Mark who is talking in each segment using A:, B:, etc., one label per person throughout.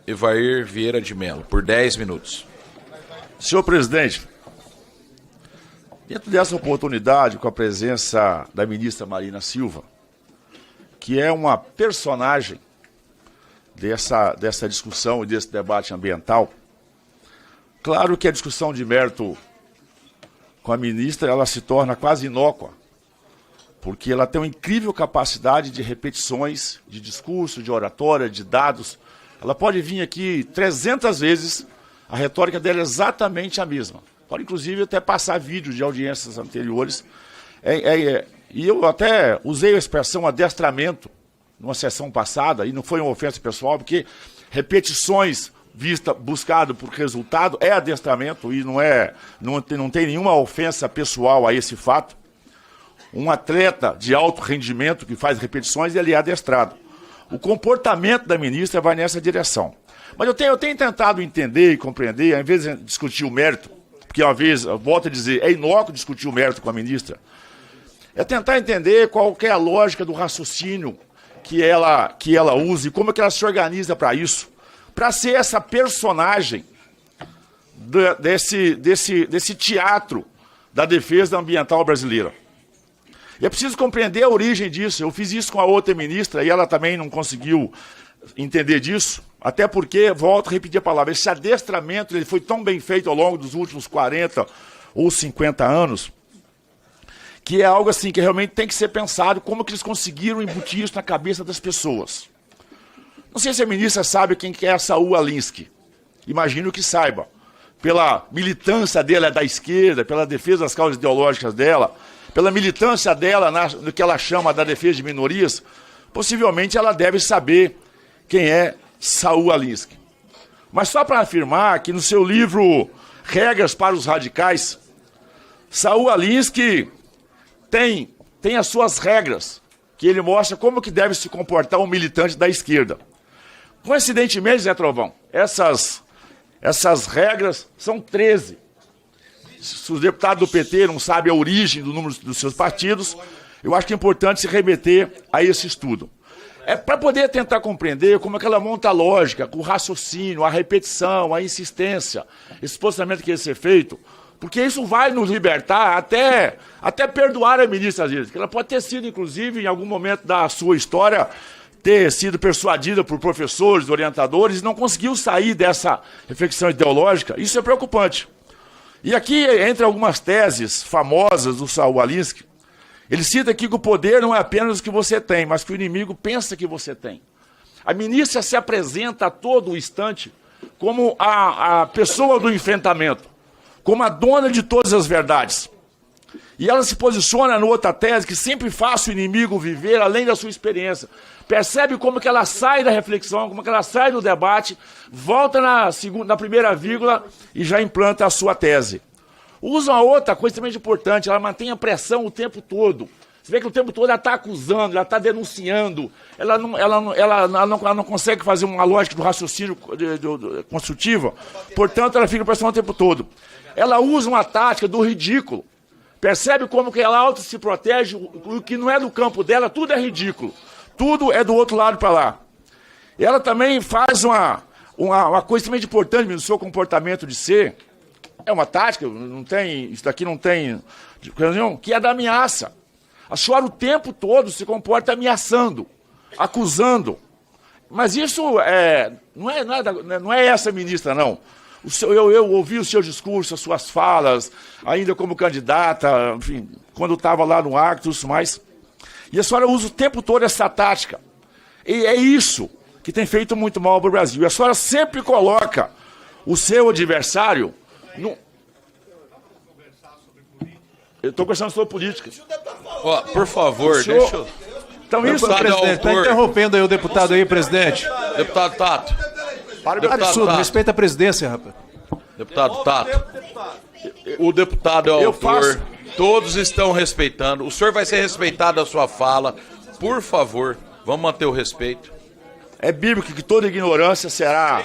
A: Evair Vieira de Mello, por 10 minutos.
B: Senhor presidente, dentro dessa oportunidade, com a presença da ministra Marina Silva, que é uma personagem dessa discussão e desse debate ambiental, claro que a discussão de mérito com a ministra, ela se torna quase inócua, porque ela tem uma incrível capacidade de repetições, de discurso, de oratória, de dados. Ela pode vir aqui 300 vezes, a retórica dela é exatamente a mesma. Pode, inclusive, até passar vídeos de audiências anteriores. E eu até usei a expressão adestramento numa sessão passada, e não foi uma ofensa pessoal, porque repetições buscado por resultado é adestramento, e não tem nenhuma ofensa pessoal a esse fato. Um atleta de alto rendimento que faz repetições, ele é adestrado. O comportamento da ministra vai nessa direção. Mas eu tenho tentado entender e compreender, ao invés de discutir o mérito, porque uma vez, eu volto a dizer, é inócuo discutir o mérito com a ministra, é tentar entender qual que é a lógica do raciocínio que ela usa e como é que ela se organiza para isso, para ser essa personagem desse teatro da defesa ambiental brasileira. E é preciso compreender a origem disso. Eu fiz isso com a outra ministra e ela também não conseguiu entender disso, até porque, volto a repetir a palavra, esse adestramento ele foi tão bem feito ao longo dos últimos 40 ou 50 anos, que é algo assim que realmente tem que ser pensado, como que eles conseguiram embutir isso na cabeça das pessoas. Não sei se a ministra sabe quem que é a Saul Alinsky. Imagino que saiba. Pela militância dela da esquerda, pela defesa das causas ideológicas dela, pela militância dela no que ela chama da defesa de minorias, possivelmente ela deve saber quem é Saul Alinsky. Mas só para afirmar que no seu livro Regras para os Radicais, Saul Alinsky tem as suas regras, que ele mostra como que deve se comportar um militante da esquerda. Coincidentemente, Zé Trovão, essas regras são 13. Se os deputados do PT não sabem a origem do número dos seus partidos, eu acho que é importante se remeter a esse estudo. É para poder tentar compreender como é que ela monta a lógica, o raciocínio, a repetição, a insistência, esse posicionamento que deve ser feito, porque isso vai nos libertar até perdoar a ministra às vezes, que ela pode ter sido, inclusive, em algum momento da sua história, ter sido persuadida por professores, orientadores, e não conseguiu sair dessa reflexão ideológica. Isso é preocupante. E aqui, entre algumas teses famosas do Saul Alinsky, ele cita aqui que o poder não é apenas o que você tem, mas que o inimigo pensa que você tem. A ministra se apresenta a todo instante como a pessoa do enfrentamento, como a dona de todas as verdades. E ela se posiciona na outra tese que sempre faz o inimigo viver além da sua experiência. Percebe como que ela sai da reflexão, como que ela sai do debate, volta na primeira vírgula e já implanta a sua tese. Usa uma outra coisa extremamente importante, ela mantém a pressão o tempo todo. Você vê que o tempo todo ela está acusando, ela está denunciando, ela não consegue fazer uma lógica do raciocínio construtiva, portanto ela fica pressão o tempo todo. Ela usa uma tática do ridículo. Percebe como que ela auto se protege, o que não é do campo dela, tudo é ridículo. Tudo é do outro lado para lá. Ela também faz uma coisa extremamente importante no seu comportamento de ser. É uma tática, isso daqui não tem, que é da ameaça. A senhora o tempo todo se comporta ameaçando, acusando. Mas isso não é essa ministra, não. Eu ouvi o seu discurso, as suas falas, ainda como candidata, enfim, quando estava lá no Actos, mas... E a senhora usa o tempo todo essa tática. E é isso que tem feito muito mal para o Brasil. E a senhora sempre coloca o seu adversário... Eu estou conversando sobre política.
A: Por favor, deixa eu...
C: Então isso, presidente, está interrompendo aí o deputado aí, presidente.
A: Deputado Tato.
C: Absurdo, respeita a presidência, rapaz.
A: Deputado Tato. O deputado é o autor. Todos estão respeitando. O senhor vai ser respeitado a sua fala. Por favor, vamos manter o respeito.
B: É bíblico que toda ignorância será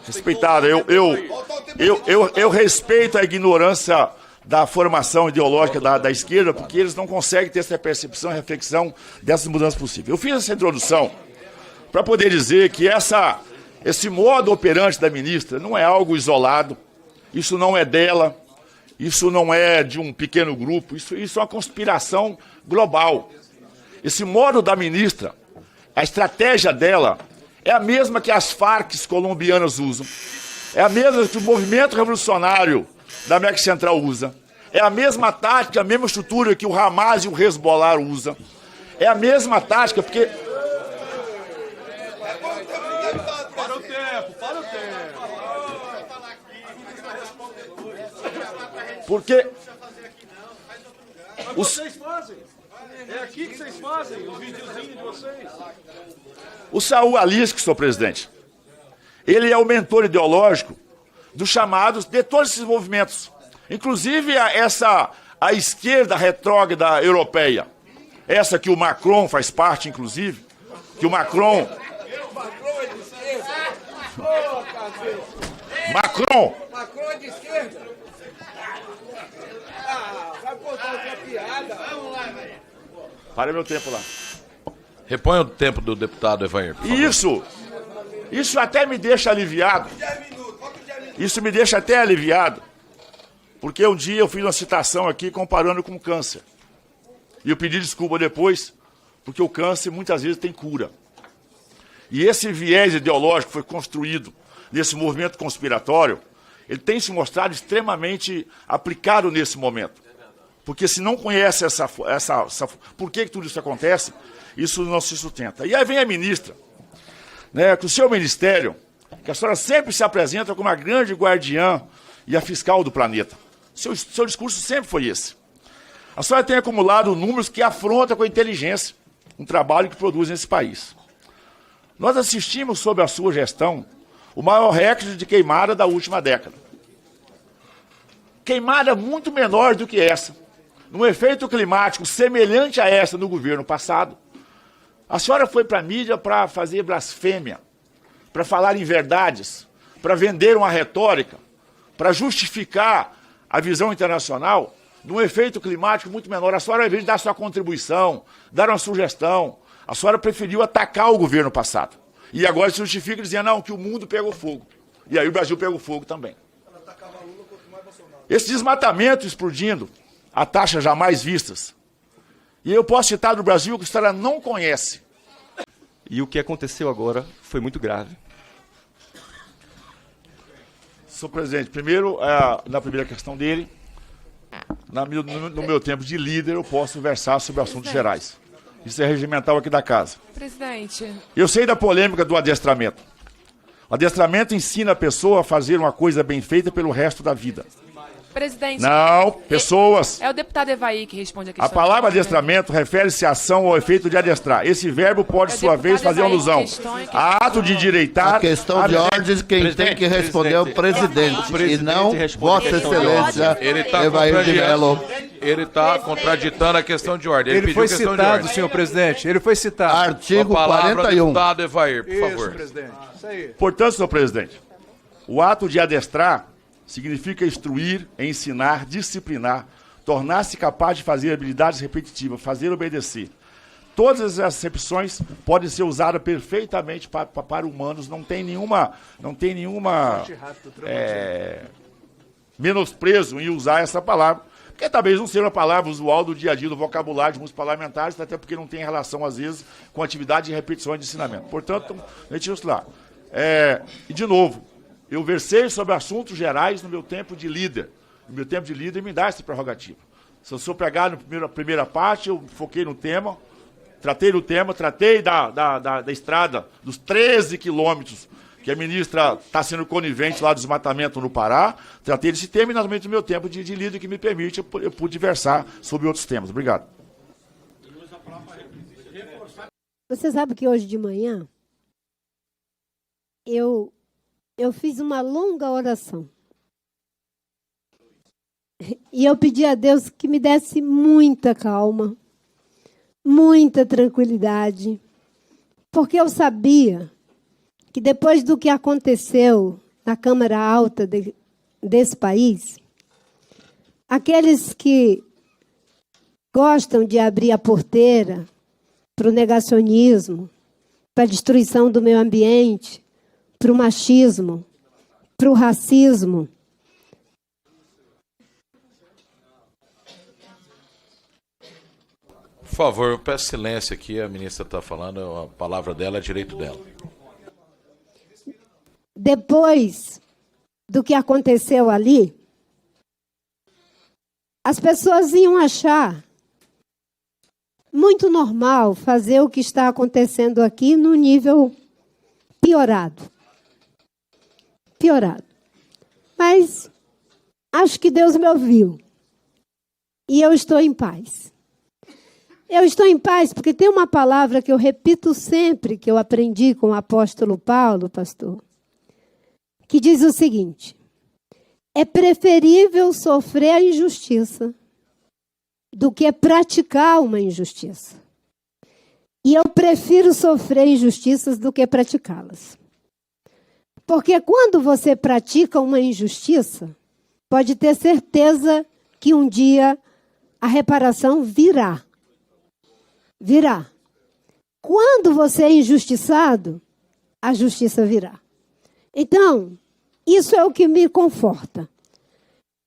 B: respeitada. Eu respeito a ignorância da formação ideológica da esquerda, porque eles não conseguem ter essa percepção e reflexão dessas mudanças possíveis. Eu fiz essa introdução para poder dizer que essa Esse modo operante da ministra não é algo isolado, isso não é dela, isso não é de um pequeno grupo, isso é uma conspiração global. Esse modo da ministra, a estratégia dela, é a mesma que as Farc colombianas usam, é a mesma que o movimento revolucionário da América Central usa, é a mesma tática, a mesma estrutura que o Hamas e o Hezbollah usam, é a mesma tática, porque...
C: Para o tempo.
B: Porque...
C: Mas vocês fazem. É aqui que vocês fazem, os videozinhos de vocês.
B: O Saul Alice, senhor presidente, ele é o mentor ideológico dos chamados, de todos esses movimentos. Inclusive a esquerda retrógrada europeia. Essa que o Macron faz parte, inclusive. Que o Macron... Macron
D: é de esquerda. Vai contar outra piada. Vamos lá, velho.
B: Para meu tempo lá.
A: Repõe o tempo do deputado Evair, por favor.
B: Isso até me deixa aliviado. Isso me deixa até aliviado. Porque um dia eu fiz uma citação aqui comparando com o câncer. E eu pedi desculpa depois, porque o câncer muitas vezes tem cura. E esse viés ideológico que foi construído nesse movimento conspiratório, ele tem se mostrado extremamente aplicado nesse momento. Porque se não conhece por que tudo isso acontece, isso não se sustenta. E aí vem a ministra, né, que o seu ministério, que a senhora sempre se apresenta como a grande guardiã e a fiscal do planeta. Seu discurso sempre foi esse. A senhora tem acumulado números que afrontam com a inteligência um trabalho que produz nesse país. Nós assistimos, sob a sua gestão, o maior recorde de queimada da última década. Queimada muito menor do que essa, num efeito climático semelhante a essa no governo passado. A senhora foi para a mídia para fazer blasfêmia, para falar inverdades, para vender uma retórica, para justificar a visão internacional num efeito climático muito menor. A senhora, ao invés de dar sua contribuição, dar uma sugestão, a senhora preferiu atacar o governo passado. E agora se justifica dizendo, não, que o mundo pegou fogo. E aí o Brasil pegou fogo também. Esse desmatamento explodindo a taxas jamais vistas. E eu posso citar do Brasil que a senhora não conhece.
E: E o que aconteceu agora foi muito grave.
B: Senhor presidente, primeiro, na primeira questão dele, no meu tempo de líder, eu posso versar sobre assuntos gerais. Isso é regimental aqui da casa.
F: Presidente.
B: Eu sei da polêmica do adestramento. O adestramento ensina a pessoa a fazer uma coisa bem feita pelo resto da vida.
F: Presidente.
B: Não, pessoas.
F: É o deputado Evair que responde a questão.
B: A palavra adestramento refere-se à ação ou efeito de adestrar. Esse verbo pode, sua vez, fazer alusão a ato de endireitar...
G: A questão de ordem, quem tem que responder é o presidente, e não Vossa Excelência Evair de Mello.
A: Ele está contraditando a questão de ordem.
C: Ele foi citado, senhor presidente. Ele foi citado.
G: Artigo
A: a palavra
G: 41.
A: Deputado Evair, por
C: Isso,
A: favor.
C: presidente. Isso aí.
B: Portanto, senhor presidente, o ato de adestrar significa instruir, ensinar, disciplinar, tornar-se capaz de fazer habilidades repetitivas, fazer obedecer. Todas as acepções podem ser usadas perfeitamente para humanos, não tem nenhuma menosprezo em usar essa palavra, porque talvez não seja uma palavra usual do dia a dia, do vocabulário de muitos parlamentares, até porque não tem relação, às vezes, com atividade de repetição e de ensinamento. Portanto, retiro isso lá. E, de novo, eu versei sobre assuntos gerais no meu tempo de líder. No meu tempo de líder me dá essa prerrogativa. Se eu sou pegar na primeira parte, eu foquei no tema, tratei da estrada, dos 13 quilômetros que a ministra está sendo conivente lá do desmatamento no Pará, tratei desse tema e, naturalmente, no meu tempo de líder que me permite, eu pude versar sobre outros temas. Obrigado.
H: Você sabe que hoje de manhã eu fiz uma longa oração. E eu pedi a Deus que me desse muita calma, muita tranquilidade, porque eu sabia que depois do que aconteceu na Câmara Alta desse país, aqueles que gostam de abrir a porteira para o negacionismo, para a destruição do meio ambiente, para o machismo, para o racismo.
A: Por favor, eu peço silêncio aqui, a ministra está falando, a palavra dela é direito dela.
H: Depois do que aconteceu ali, as pessoas iam achar muito normal fazer o que está acontecendo aqui no nível piorado. Piorado. Mas acho que Deus me ouviu. E eu estou em paz. Eu estou em paz porque tem uma palavra que eu repito sempre, que eu aprendi com o apóstolo Paulo, pastor, que diz o seguinte: é preferível sofrer a injustiça do que praticar uma injustiça. E eu prefiro sofrer injustiças do que praticá-las. Porque quando você pratica uma injustiça, pode ter certeza que um dia a reparação virá. Virá. Quando você é injustiçado, a justiça virá. Então, isso é o que me conforta.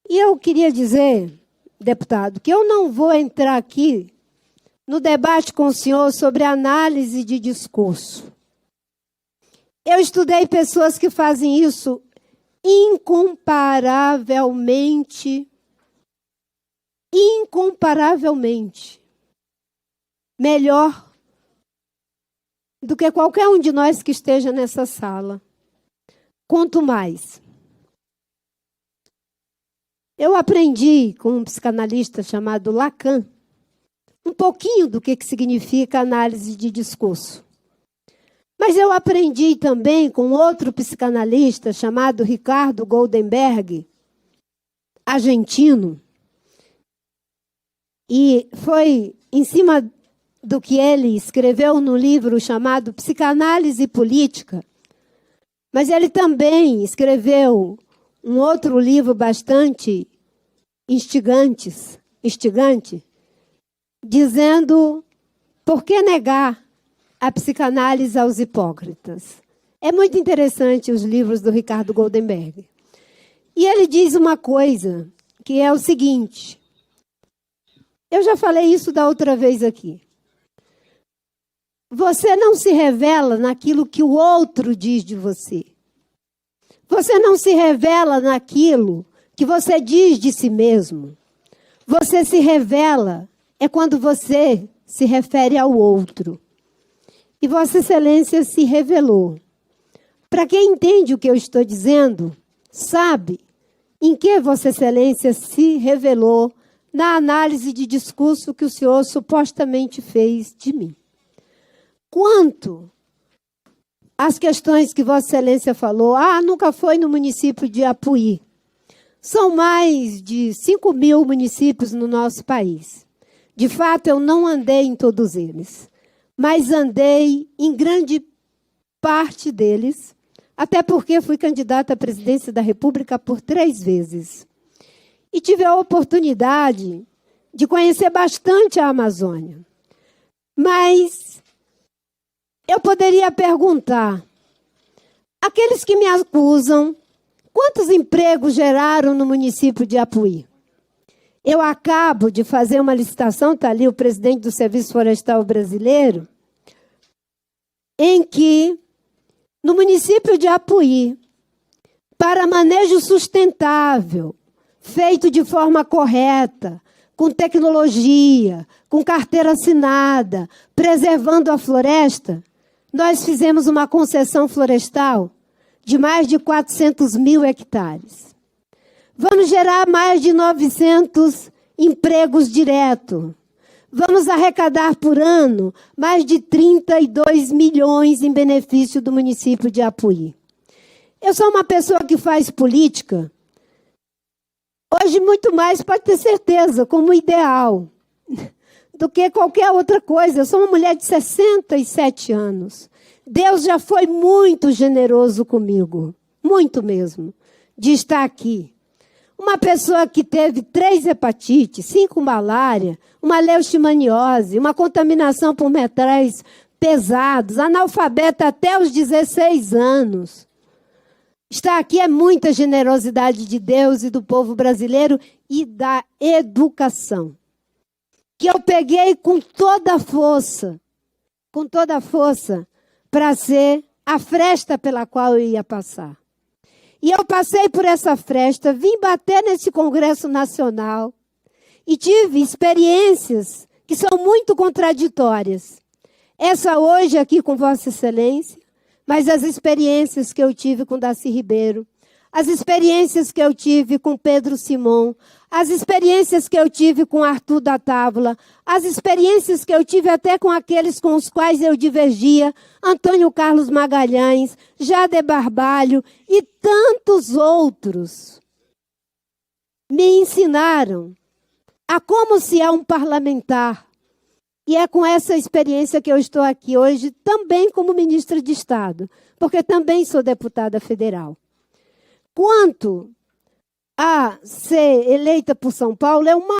H: E eu queria dizer, deputado, que eu não vou entrar aqui no debate com o senhor sobre análise de discurso. Eu estudei pessoas que fazem isso incomparavelmente melhor do que qualquer um de nós que esteja nessa sala. Quanto mais. Eu aprendi com um psicanalista chamado Lacan um pouquinho do que significa análise de discurso. Mas eu aprendi também com outro psicanalista chamado Ricardo Goldenberg, argentino. E foi em cima do que ele escreveu no livro chamado Psicanálise Política. Mas ele também escreveu um outro livro bastante instigante, dizendo por que negar a psicanálise aos hipócritas. É muito interessante os livros do Ricardo Goldenberg. E ele diz uma coisa, que é o seguinte. Eu já falei isso da outra vez aqui. Você não se revela naquilo que o outro diz de você. Você não se revela naquilo que você diz de si mesmo. Você se revela é quando você se refere ao outro. E Vossa Excelência se revelou. Para quem entende o que eu estou dizendo, sabe em que Vossa Excelência se revelou na análise de discurso que o senhor supostamente fez de mim. Quanto às questões que Vossa Excelência falou, nunca foi no município de Apuí. São mais de 5.000 municípios no nosso país. De fato, eu não andei em todos eles, mas andei em grande parte deles, até porque fui candidata à presidência da República por 3 vezes. E tive a oportunidade de conhecer bastante a Amazônia. Mas eu poderia perguntar, aqueles que me acusam, quantos empregos geraram no município de Apuí? Eu acabo de fazer uma licitação, está ali o presidente do Serviço Florestal Brasileiro, em que, no município de Apuí, para manejo sustentável, feito de forma correta, com tecnologia, com carteira assinada, preservando a floresta, nós fizemos uma concessão florestal de mais de 400.000 hectares. Vamos gerar mais de 900 empregos diretos. Vamos arrecadar por ano mais de 32 milhões em benefício do município de Apuí. Eu sou uma pessoa que faz política, hoje muito mais, pode ter certeza, como ideal, do que qualquer outra coisa. Eu sou uma mulher de 67 anos. Deus já foi muito generoso comigo, muito mesmo, de estar aqui. Uma pessoa que teve 3 hepatites, 5 malária, uma leishmaniose, uma contaminação por metais pesados, analfabeta até os 16 anos. Estar aqui é muita generosidade de Deus e do povo brasileiro e da educação. Que eu peguei com toda a força, para ser a fresta pela qual eu ia passar. E eu passei por essa fresta, vim bater nesse Congresso Nacional e tive experiências que são muito contraditórias. Essa hoje aqui com Vossa Excelência, mas as experiências que eu tive com Darcy Ribeiro, as experiências que eu tive com Pedro Simon, as experiências que eu tive com Arthur da Távola, as experiências que eu tive até com aqueles com os quais eu divergia, Antônio Carlos Magalhães, Jader Barbalho e tantos outros, me ensinaram a como se é um parlamentar. E é com essa experiência que eu estou aqui hoje, também como ministra de Estado, porque também sou deputada federal. Quanto a ser eleita por São Paulo, é uma